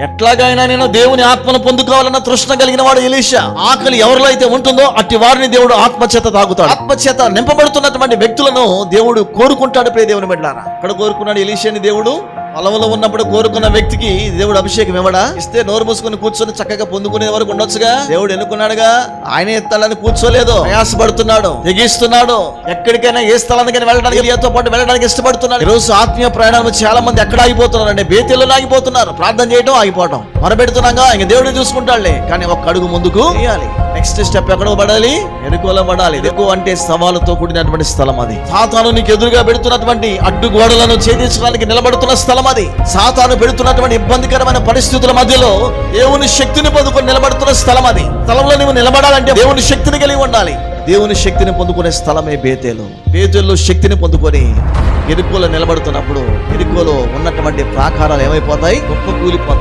ఎట్లాగైనా నేను దేవుని ఆత్మను పొందుకోవాలన్న తృష్ణ కలిగిన వాడు ఎలీషా. ఆకలి ఎవరిలో అయితే ఉంటుందో అట్టి వారిని దేవుడు ఆత్మచేత తాగుతాడు. ఆత్మచేత నింపబడుతున్నటువంటి వ్యక్తులను దేవుడు కోరుకుంటాడు. ప్రియ దేవుని బిడ్డలారా, అక్కడ కోరుకున్నాడు ఎలీషాని దేవుడు. పొలంలో ఉన్నప్పుడు కోరుకున్న వ్యక్తికి దేవుడు అభిషేకం ఇవ్వడా? ఇస్తే నోరు మూసుకుని కూర్చొని చక్కగా పొందుకునే వరకు ఉండొచ్చుగా. దేవుడు ఎన్నుకున్నాడుగా, ఆయన ఎత్తాలని కూర్చోలేదు, ప్రయాసపడుతున్నాడు, తెగిస్తున్నాడు. ఎక్కడికైనా ఏ స్థలానికైనా వెళ్ళడానికి ఏతో పాటు వెళ్ళడానికి ఇష్టపడుతున్నాడు. ఈ రోజు ఆత్మీయ ప్రయాణం చాలా మంది ఎక్కడ ఆగిపోతున్నారు అంటే బేతేల్లో ఆగిపోతున్నారు. ప్రార్థన చేయడం ఆగిపోవడం, మొరపెడుతున్నాగా ఇంక దేవుడిని చూసుకుంటాడులే, కానీ ఒక్క అడుగు ముందుకు వేయాలి. నెక్స్ట్ స్టెప్ ఎక్కడ పడాలి? ఎరుకోలో పడాలి. ఎరుకు అంటే సవాలుతో కూడినటువంటి స్థలం అది. సాతాను నీకు ఎదురుగా పెడుతున్నటువంటి అడ్డుగోడలను ఛేదించడానికి నిలబడుతున్న స్థలం అది. సాతాను పెడుతున్నటువంటి ఇబ్బందికరమైన పరిస్థితుల మధ్యలో దేవుని శక్తిని పొందుకొని నిలబడుతున్న స్థలం అది. స్థలంలో నువ్వు నిలబడాలంటే దేవుని శక్తిని కలిగి ఉండాలి. దేవుని శక్తిని పొందుకునే స్థలమే బేతేలు. బేతేల్లో శక్తిని పొందుకొని ఎరుకోలో నిలబడుతున్నప్పుడు ఎరుకోలో ఉన్నటువంటి ప్రాకారాలు ఏమైపోతాయి? గొప్ప కూలిపోతాయి.